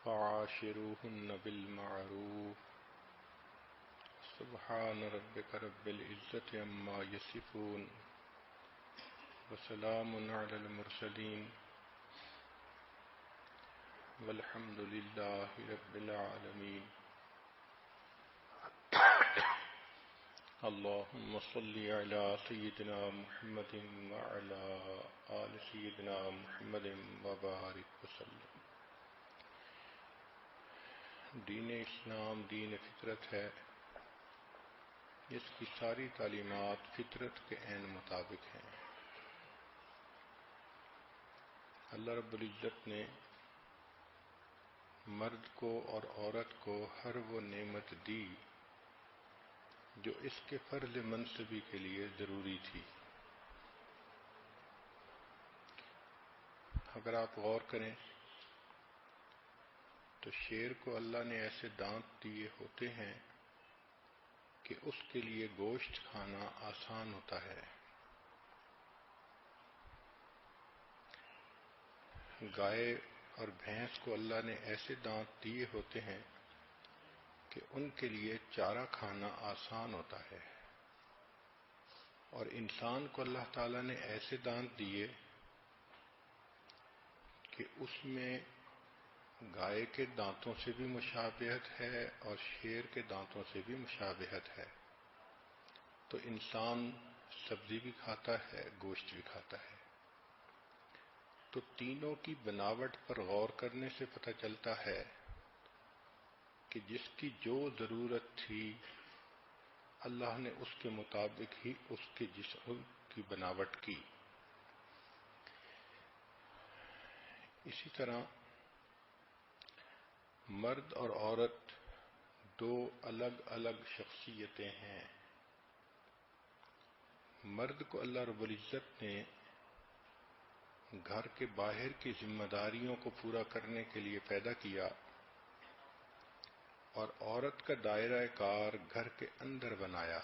فعاشروهن بالمعروف سبحان ربك رب العزة عما يصفون وسلام على المرسلين والحمد لله رب العالمين اللهم صل على سيدنا محمد وعلى آل سيدنا محمد وبارك وسلم۔ دین اسلام دین فطرت ہے، اس کی ساری تعلیمات فطرت کے عین مطابق ہیں۔ اللہ رب العزت نے مرد کو اور عورت کو ہر وہ نعمت دی جو اس کے فرض منصبی کے لیے ضروری تھی۔ اگر آپ غور کریں تو شیر کو اللہ نے ایسے دانت دیے ہوتے ہیں کہ اس کے لیے گوشت کھانا آسان ہوتا ہے۔ گائے اور بھینس کو اللہ نے ایسے دانت دیے ہوتے ہیں کہ ان کے لیے چارہ کھانا آسان ہوتا ہے، اور انسان کو اللہ تعالیٰ نے ایسے دانت دیے کہ اس میں گائے کے دانتوں سے بھی مشابہت ہے اور شیر کے دانتوں سے بھی مشابہت ہے۔ تو انسان سبزی بھی کھاتا ہے، گوشت بھی کھاتا ہے۔ تو تینوں کی بناوٹ پر غور کرنے سے پتہ چلتا ہے کہ جس کی جو ضرورت تھی اللہ نے اس کے مطابق ہی اس کے جسم کی بناوٹ کی۔ اسی طرح مرد اور عورت دو الگ الگ شخصیتیں ہیں۔ مرد کو اللہ رب العزت نے گھر کے باہر کی ذمہ داریوں کو پورا کرنے کے لیے پیدا کیا، اور عورت کا دائرہ کار گھر کے اندر بنایا۔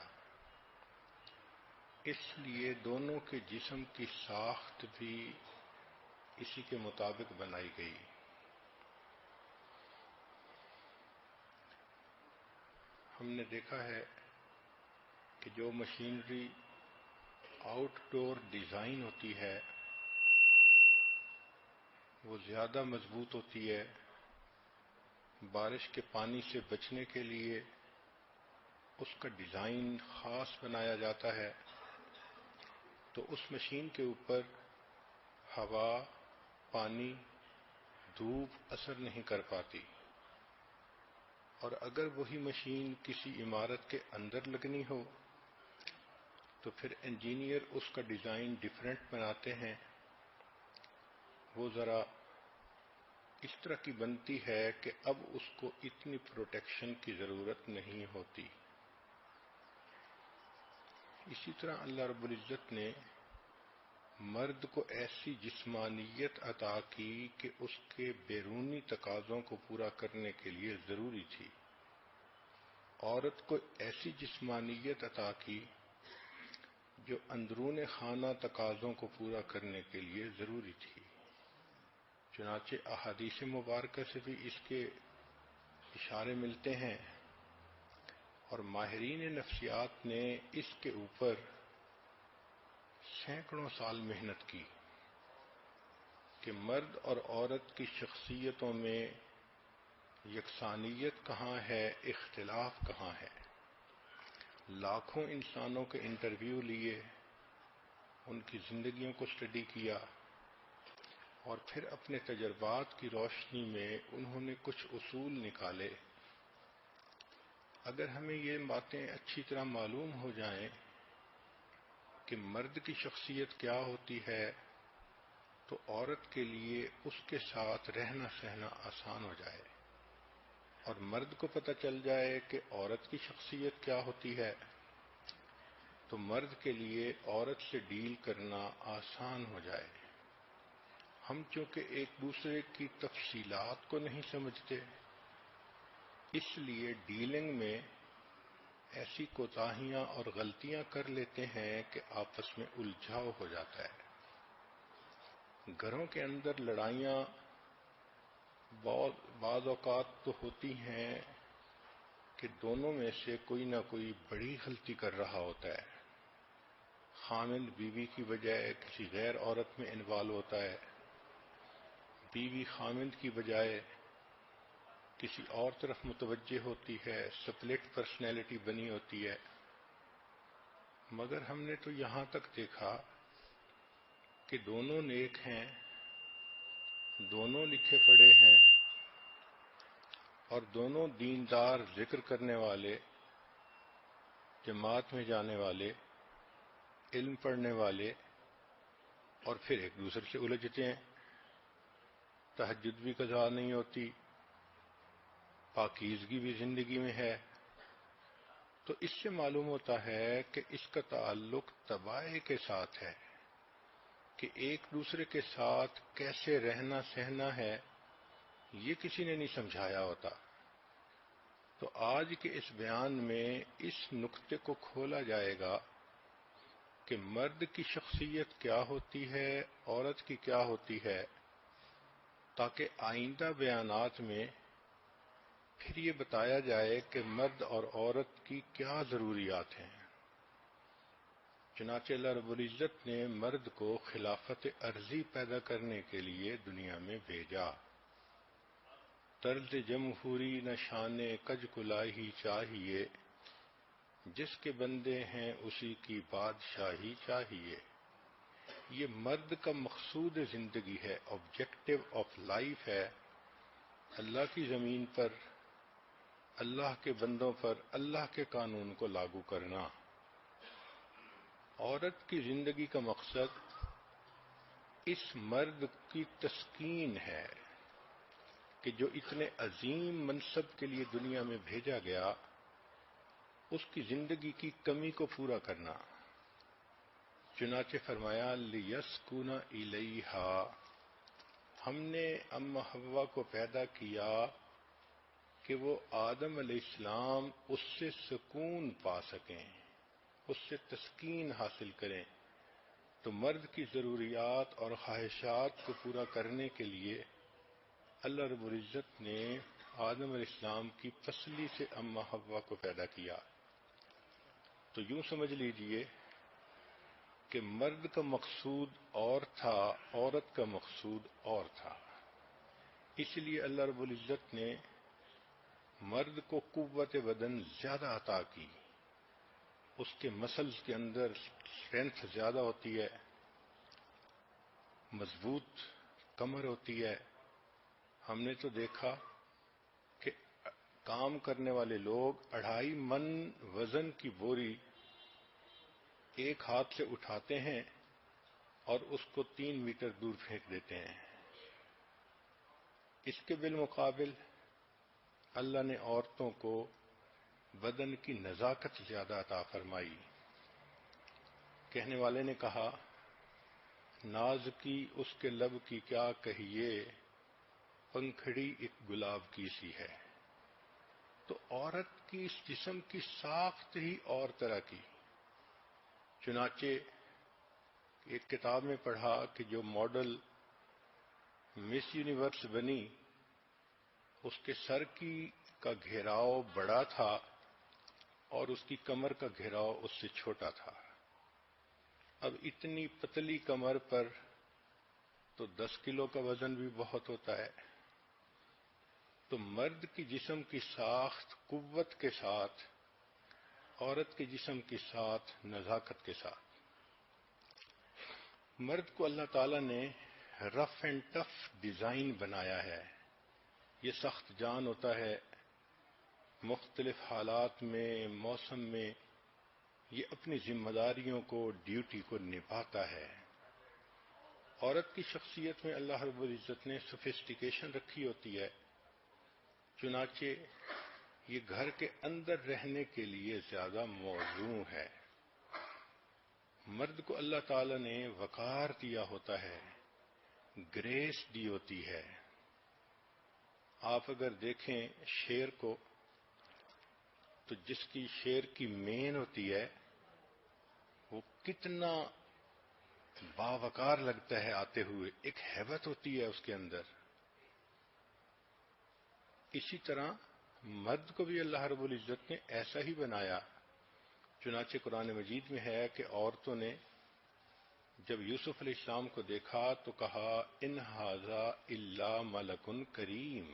اس لیے دونوں کے جسم کی ساخت بھی اسی کے مطابق بنائی گئی۔ ہم نے دیکھا ہے کہ جو مشینری آؤٹ ڈور ڈیزائن ہوتی ہے وہ زیادہ مضبوط ہوتی ہے۔ بارش کے پانی سے بچنے کے لیے اس کا ڈیزائن خاص بنایا جاتا ہے، تو اس مشین کے اوپر ہوا، پانی، دھوپ اثر نہیں کر پاتی۔ اور اگر وہی مشین کسی عمارت کے اندر لگنی ہو تو پھر انجینئر اس کا ڈیزائن ڈیفرنٹ بناتے ہیں۔ وہ ذرا اس طرح کی بنتی ہے کہ اب اس کو اتنی پروٹیکشن کی ضرورت نہیں ہوتی۔ اسی طرح اللہ رب العزت نے مرد کو ایسی جسمانیت عطا کی کہ اس کے بیرونی تقاضوں کو پورا کرنے کے لیے ضروری تھی۔ عورت کو ایسی جسمانیت عطا کی جو اندرون خانہ تقاضوں کو پورا کرنے کے لیے ضروری تھی۔ چنانچہ احادیث مبارکہ سے بھی اس کے اشارے ملتے ہیں، اور ماہرین نفسیات نے اس کے اوپر سینکڑوں سال محنت کی کہ مرد اور عورت کی شخصیتوں میں یکسانیت کہاں ہے، اختلاف کہاں ہے۔ لاکھوں انسانوں کے انٹرویو لیے، ان کی زندگیوں کو اسٹڈی کیا، اور پھر اپنے تجربات کی روشنی میں انہوں نے کچھ اصول نکالے۔ اگر ہمیں یہ باتیں اچھی طرح معلوم ہو جائیں کہ مرد کی شخصیت کیا ہوتی ہے تو عورت کے لیے اس کے ساتھ رہنا سہنا آسان ہو جائے، اور مرد کو پتہ چل جائے کہ عورت کی شخصیت کیا ہوتی ہے تو مرد کے لیے عورت سے ڈیل کرنا آسان ہو جائے۔ ہم چونکہ ایک دوسرے کی تفصیلات کو نہیں سمجھتے، اس لیے ڈیلنگ میں ایسی کوتاہیاں اور غلطیاں کر لیتے ہیں کہ آپس میں الجھاؤ ہو جاتا ہے۔ گھروں کے اندر لڑائیاں بعض اوقات تو ہوتی ہیں کہ دونوں میں سے کوئی نہ کوئی بڑی غلطی کر رہا ہوتا ہے. خامند بیوی کی بجائے کسی غیر عورت میں انوالو ہوتا ہے، بیوی خامند کی بجائے کسی اور طرف متوجہ ہوتی ہے، سپلٹ پرسنالٹی بنی ہوتی ہے. مگر ہم نے تو یہاں تک دیکھا کہ دونوں نیک ہیں، دونوں لکھے پڑھے ہیں، اور دونوں دیندار، ذکر کرنے والے، جماعت میں جانے والے، علم پڑھنے والے، اور پھر ایک دوسرے سے الجھتے ہیں. تہجد بھی قضا نہیں ہوتی، پاکیزگی بھی زندگی میں ہے. تو اس سے معلوم ہوتا ہے کہ اس کا تعلق طبائع کے ساتھ ہے کہ ایک دوسرے کے ساتھ کیسے رہنا سہنا ہے، یہ کسی نے نہیں سمجھایا ہوتا. تو آج کے اس بیان میں اس نقطے کو کھولا جائے گا کہ مرد کی شخصیت کیا ہوتی ہے، عورت کی کیا ہوتی ہے، تاکہ آئندہ بیانات میں پھر یہ بتایا جائے کہ مرد اور عورت کی کیا ضروریات ہیں. چنانچہ اللہ رب العزت نے مرد کو خلافت ارضی پیدا کرنے کے لیے دنیا میں بھیجا. طرز جمہوری نہ شان کج کلاہی چاہیے، جس کے بندے ہیں اسی کی بادشاہی چاہیے. یہ مرد کا مقصود زندگی ہے، آبجیکٹو آف لائف ہے. اللہ کی زمین پر، اللہ کے بندوں پر اللہ کے قانون کو لاگو کرنا. عورت کی زندگی کا مقصد اس مرد کی تسکین ہے کہ جو اتنے عظیم منصب کے لیے دنیا میں بھیجا گیا، اس کی زندگی کی کمی کو پورا کرنا. چنانچہ فرمایا لیسکن الیہا، ہم نے ام حوا کو پیدا کیا کہ وہ آدم علیہ السلام اس سے سکون پا سکیں، اس سے تسکین حاصل کریں. تو مرد کی ضروریات اور خواہشات کو پورا کرنے کے لیے اللہ رب العزت نے آدم علیہ السلام کی پسلی سے ام حوا کو پیدا کیا. تو یوں سمجھ لیجئے کہ مرد کا مقصود اور تھا، عورت کا مقصود اور تھا. اس لیے اللہ رب العزت نے مرد کو قوت بدن زیادہ عطا کی، اس کے مسلز کے اندر اسٹرینتھ زیادہ ہوتی ہے، مضبوط کمر ہوتی ہے. ہم نے تو دیکھا کہ کام کرنے والے لوگ 2.5 من وزن کی بوری ایک ہاتھ سے اٹھاتے ہیں اور اس کو 3 میٹر دور پھینک دیتے ہیں. اس کے بالمقابل اللہ نے عورتوں کو بدن کی نزاکت زیادہ عطا فرمائی. کہنے والے نے کہا ناز کی اس کے لب کی کیا کہیے، پنکھڑی ایک گلاب کی سی ہے. تو عورت کی اس جسم کی ساخت ہی اور طرح کی. چنانچہ ایک کتاب میں پڑھا کہ جو ماڈل مس یونیورس بنی، اس کے سر کا گھیراؤ بڑا تھا اور اس کی کمر کا گھیراؤ اس سے چھوٹا تھا. اب اتنی پتلی کمر پر تو 10 کلو کا وزن بھی بہت ہوتا ہے. تو مرد کی جسم کی ساخت قوت کے ساتھ، عورت کے جسم کے ساتھ نزاکت کے ساتھ. مرد کو اللہ تعالیٰ نے رف اینڈ ٹف ڈیزائن بنایا ہے. یہ سخت جان ہوتا ہے، مختلف حالات میں، موسم میں یہ اپنی ذمہ داریوں کو، ڈیوٹی کو نبھاتا ہے. عورت کی شخصیت میں اللہ رب العزت نے سوفسٹیکیشن رکھی ہوتی ہے. چنانچہ یہ گھر کے اندر رہنے کے لیے زیادہ موزوں ہے. مرد کو اللہ تعالی نے وقار دیا ہوتا ہے، گریس دی ہوتی ہے. آپ اگر دیکھیں شیر کو، تو جس کی شیر کی مین ہوتی ہے وہ کتنا باوقار لگتا ہے آتے ہوئے، ایک ہیبت ہوتی ہے اس کے اندر. اسی طرح مرد کو بھی اللہ رب العزت نے ایسا ہی بنایا. چنانچہ قرآن مجید میں ہے کہ عورتوں نے جب یوسف علیہ السلام کو دیکھا تو کہا ان ھذا الا ملک کریم،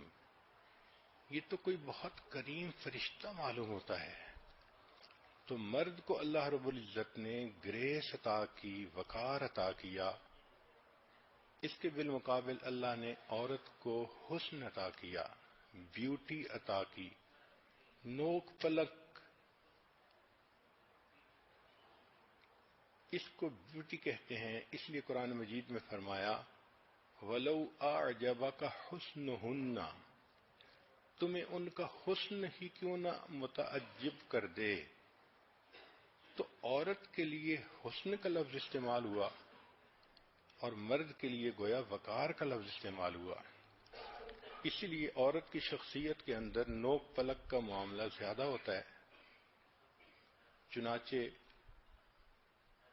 یہ تو کوئی بہت کریم فرشتہ معلوم ہوتا ہے. تو مرد کو اللہ رب العزت نے گریس عطا کی، وقار عطا کیا. اس کے بالمقابل اللہ نے عورت کو حسن عطا کیا، بیوٹی عطا کی، نوک پلک. اس کو بیوٹی کہتے ہیں، اس لیے قرآن مجید میں فرمایا وَلَوْ أَعْجَبَكَ حُسْنُهُنَّ، تمہیں ان کا حسن ہی کیوں نہ متعجب کر دے. تو عورت کے لیے حسن کا لفظ استعمال ہوا اور مرد کے لیے گویا وقار کا لفظ استعمال ہوا. اسی لیے عورت کی شخصیت کے اندر نوک پلک کا معاملہ زیادہ ہوتا ہے. چنانچہ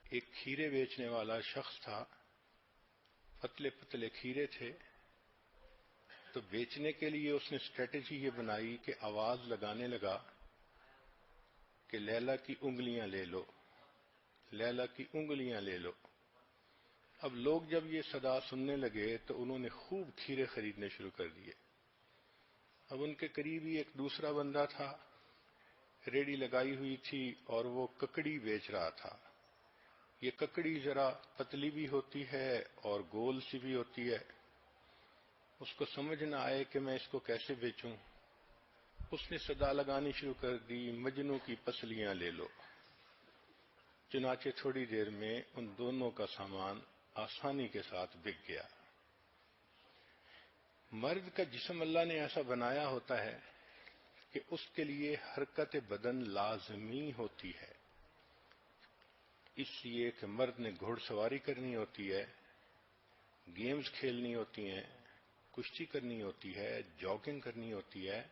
ایک کھیرے بیچنے والا شخص تھا، پتلے پتلے کھیرے تھے. تو بیچنے کے لیے اس نے اسٹریٹجی یہ بنائی کہ آواز لگانے لگا کہ لیلا کی انگلیاں لے لو، لیلا کی انگلیاں لے لو. اب لوگ جب یہ صدا سننے لگے تو انہوں نے خوب کھیرے خریدنے شروع کر دیے. اب ان کے قریب ہی ایک دوسرا بندہ تھا، ریڑھی لگائی ہوئی تھی اور وہ ککڑی بیچ رہا تھا. یہ ککڑی ذرا پتلی بھی ہوتی ہے اور گول سی بھی ہوتی ہے. اس کو سمجھ نہ آئے کہ میں اس کو کیسے بیچوں. اس نے صدا لگانی شروع کر دی مجنوں کی پسلیاں لے لو. چنانچہ تھوڑی دیر میں ان دونوں کا سامان آسانی کے ساتھ بک گیا. مرد کا جسم اللہ نے ایسا بنایا ہوتا ہے کہ اس کے لیے حرکت بدن لازمی ہوتی ہے. اس لیے کہ مرد نے گھوڑ سواری کرنی ہوتی ہے، گیمز کھیلنی ہوتی ہیں، کشتی کرنی ہوتی ہے، جاگنگ کرنی ہوتی ہے.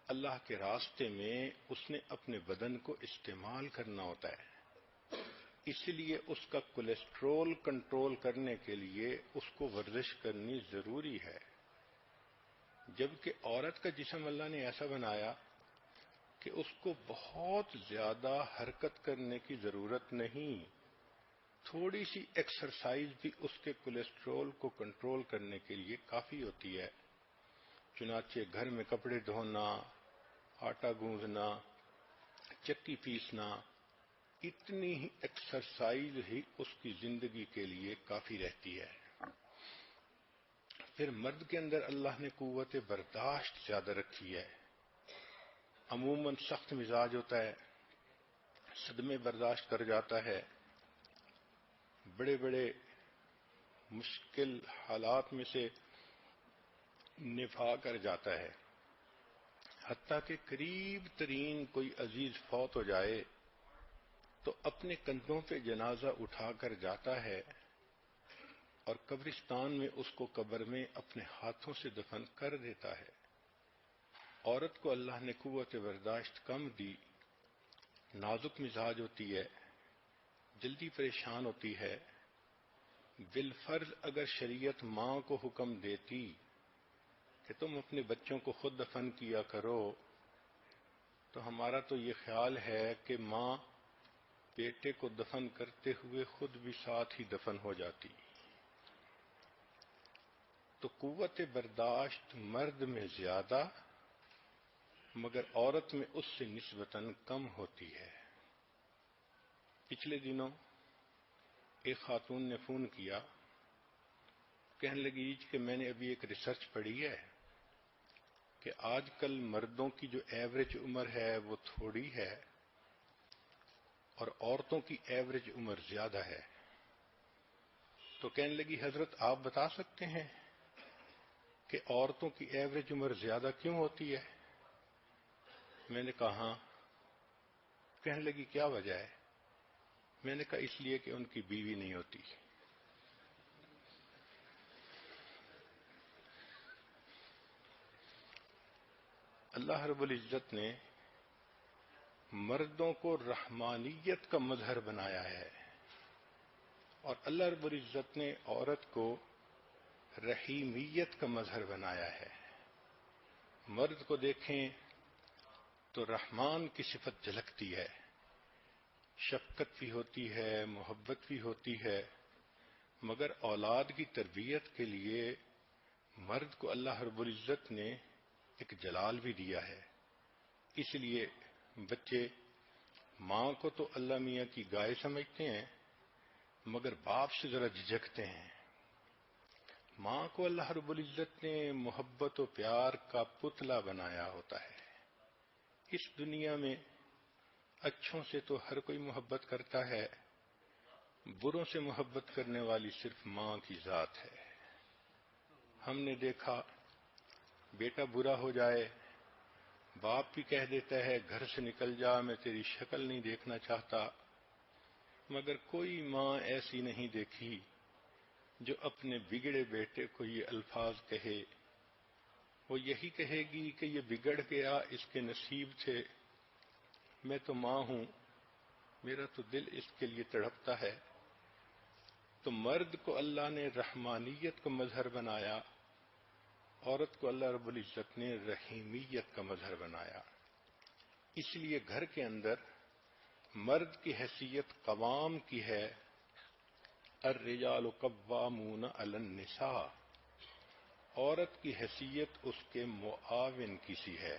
اللہ کے راستے میں اس نے اپنے بدن کو استعمال کرنا ہوتا ہے. اس لیے اس کا کولیسٹرول کنٹرول کرنے کے لیے اس کو ورزش کرنی ضروری ہے. جبکہ عورت کا جسم اللہ نے ایسا بنایا کہ اس کو بہت زیادہ حرکت کرنے کی ضرورت نہیں. تھوڑی سی ایکسرسائز بھی اس کے کولیسٹرول کو کنٹرول کرنے کے لیے کافی ہوتی ہے. چنانچہ گھر میں کپڑے دھونا، آٹا گوندھنا، چکی پیسنا، اتنی ہی ایکسرسائز ہی اس کی زندگی کے لیے کافی رہتی ہے. پھر مرد کے اندر اللہ نے قوت برداشت زیادہ رکھی ہے. عموماً سخت مزاج ہوتا ہے، صدمے برداشت کر جاتا ہے، بڑے بڑے مشکل حالات میں سے نبھا کر جاتا ہے. حتیٰ کہ قریب ترین کوئی عزیز فوت ہو جائے تو اپنے کندھوں پہ جنازہ اٹھا کر جاتا ہے اور قبرستان میں اس کو قبر میں اپنے ہاتھوں سے دفن کر دیتا ہے. عورت کو اللہ نے قوت برداشت کم دی، نازک مزاج ہوتی ہے، جلدی پریشان ہوتی ہے. بالفرض اگر شریعت ماں کو حکم دیتی کہ تم اپنے بچوں کو خود دفن کیا کرو تو ہمارا تو یہ خیال ہے کہ ماں بیٹے کو دفن کرتے ہوئے خود بھی ساتھ ہی دفن ہو جاتی. تو قوت برداشت مرد میں زیادہ مگر عورت میں اس سے نسبتاً کم ہوتی ہے. پچھلے دنوں ایک خاتون نے فون کیا، کہنے لگی کہ میں نے ابھی ایک ریسرچ پڑھی ہے کہ آج کل مردوں کی جو ایوریج عمر ہے وہ تھوڑی ہے اور عورتوں کی ایوریج عمر زیادہ ہے. تو کہنے لگی حضرت آپ بتا سکتے ہیں کہ عورتوں کی ایوریج عمر زیادہ کیوں ہوتی ہے؟ میں نے کہا ہاں. کہنے لگی کیا وجہ ہے؟ میں نے کہا اس لیے کہ ان کی بیوی نہیں ہوتی. اللہ رب العزت نے مردوں کو رحمانیت کا مظہر بنایا ہے اور اللہ رب العزت نے عورت کو رحیمیت کا مظہر بنایا ہے. مرد کو دیکھیں تو رحمان کی صفت جھلکتی ہے، شفقت بھی ہوتی ہے، محبت بھی ہوتی ہے، مگر اولاد کی تربیت کے لیے مرد کو اللہ رب العزت نے ایک جلال بھی دیا ہے۔ اس لیے بچے ماں کو تو اللہ میاں کی گائے سمجھتے ہیں، مگر باپ سے ذرا جھجکتے ہیں۔ ماں کو اللہ رب العزت نے محبت و پیار کا پتلا بنایا ہوتا ہے۔ اس دنیا میں اچھوں سے تو ہر کوئی محبت کرتا ہے، بروں سے محبت کرنے والی صرف ماں کی ذات ہے۔ ہم نے دیکھا بیٹا برا ہو جائے، باپ بھی کہہ دیتا ہے گھر سے نکل جا، میں تیری شکل نہیں دیکھنا چاہتا، مگر کوئی ماں ایسی نہیں دیکھی جو اپنے بگڑے بیٹے کو یہ الفاظ کہے۔ وہ یہی کہے گی کہ یہ بگڑ گیا، اس کے نصیب تھے، میں تو ماں ہوں، میرا تو دل اس کے لیے تڑپتا ہے۔ تو مرد کو اللہ نے رحمانیت کا مظہر بنایا، عورت کو اللہ رب العزت نے رحیمیت کا مظہر بنایا۔ اس لیے گھر کے اندر مرد کی حیثیت قوام کی ہے، الرجال قوامون علی النساء، عورت کی حیثیت اس کے معاون کی سی ہے۔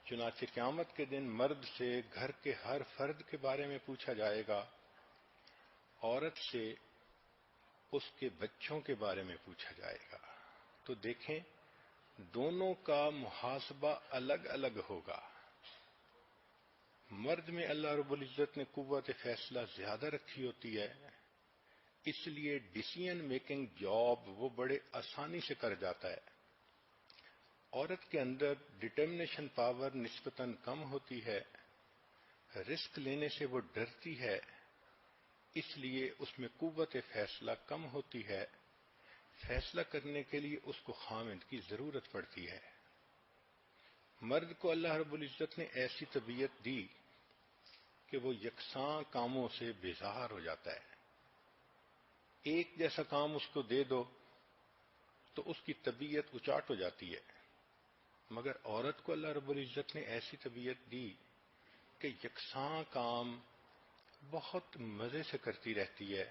چنانچہ قیامت کے دن مرد سے گھر کے ہر فرد کے بارے میں پوچھا جائے گا، عورت سے اس کے بچوں کے بارے میں پوچھا جائے گا۔ تو دیکھیں دونوں کا محاسبہ الگ الگ ہوگا۔ مرد میں اللہ رب العزت نے قوت فیصلہ زیادہ رکھی ہوتی ہے، اس لیے ڈیسیژن میکنگ جاب وہ بڑے آسانی سے کر جاتا ہے۔ عورت کے اندر ڈٹرمنیشن پاور نسبتاً کم ہوتی ہے، رسک لینے سے وہ ڈرتی ہے، اس لیے اس میں قوت فیصلہ کم ہوتی ہے، فیصلہ کرنے کے لیے اس کو خامند کی ضرورت پڑتی ہے۔ مرد کو اللہ رب العزت نے ایسی طبیعت دی کہ وہ یکساں کاموں سے بیزار ہو جاتا ہے۔ ایک جیسا کام اس کو دے دو تو اس کی طبیعت اچاٹ ہو جاتی ہے، مگر عورت کو اللہ رب العزت نے ایسی طبیعت دی کہ یکساں کام بہت مزے سے کرتی رہتی ہے۔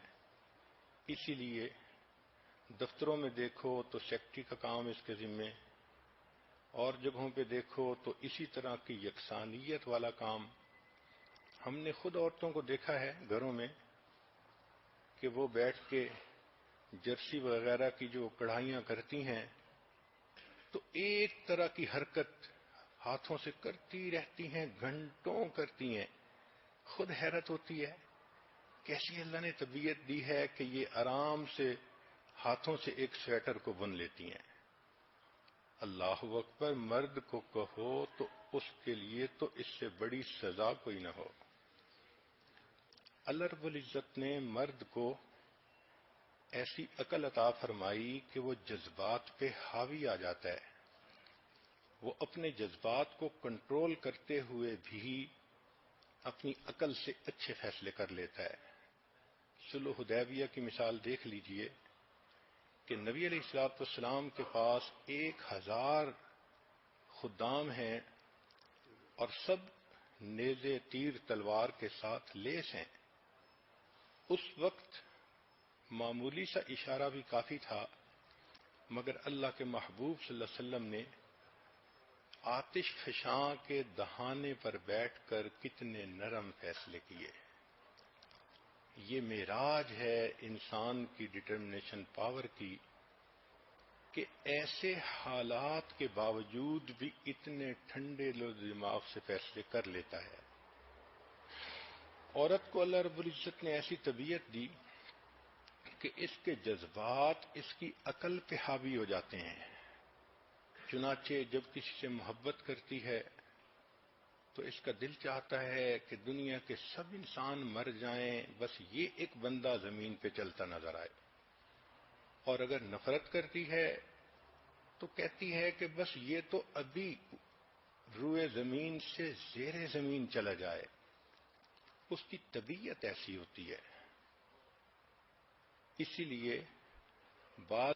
اسی لیے دفتروں میں دیکھو تو سیکٹری کا کام اس کے ذمے، اور جگہوں پہ دیکھو تو اسی طرح کی یکسانیت والا کام۔ ہم نے خود عورتوں کو دیکھا ہے گھروں میں کہ وہ بیٹھ کے جرسی وغیرہ کی جو کڑھائیاں کرتی ہیں تو ایک طرح کی حرکت ہاتھوں سے کرتی رہتی ہیں، گھنٹوں کرتی ہیں۔ خود حیرت ہوتی ہے کیسی اللہ نے طبیعت دی ہے کہ یہ آرام سے ہاتھوں سے ایک سویٹر کو بن لیتی ہیں۔ اللہ اکبر، مرد کو کہو تو اس کے لیے تو اس سے بڑی سزا کوئی نہ ہو۔ اللہ رب العزت نے مرد کو ایسی عقل عطا فرمائی کہ وہ جذبات پہ حاوی آ جاتا ہے، وہ اپنے جذبات کو کنٹرول کرتے ہوئے بھی اپنی عقل سے اچھے فیصلے کر لیتا ہے۔ صلح حدیبیہ کی مثال دیکھ لیجئے کہ نبی علیہ الصلوۃ والسلام کے پاس 1000 خدام ہیں اور سب نیزے تیر تلوار کے ساتھ لیس ہیں۔ اس وقت معمولی سا اشارہ بھی کافی تھا، مگر اللہ کے محبوب صلی اللہ علیہ وسلم نے آتش فشاں کے دہانے پر بیٹھ کر کتنے نرم فیصلے کیے۔ یہ معراج ہے انسان کی ڈٹرمنیشن پاور کی کہ ایسے حالات کے باوجود بھی اتنے ٹھنڈے دماغ سے فیصلے کر لیتا ہے۔ عورت کو اللہ رب العزت نے ایسی طبیعت دی کہ اس کے جذبات اس کی عقل پہ حاوی ہو جاتے ہیں۔ چنانچہ جب کسی سے محبت کرتی ہے تو اس کا دل چاہتا ہے کہ دنیا کے سب انسان مر جائیں، بس یہ ایک بندہ زمین پہ چلتا نظر آئے۔ اور اگر نفرت کرتی ہے تو کہتی ہے کہ بس یہ تو ابھی روئے زمین سے زیر زمین چلا جائے۔ اس کی طبیعت ایسی ہوتی ہے۔ اسی لیے بعض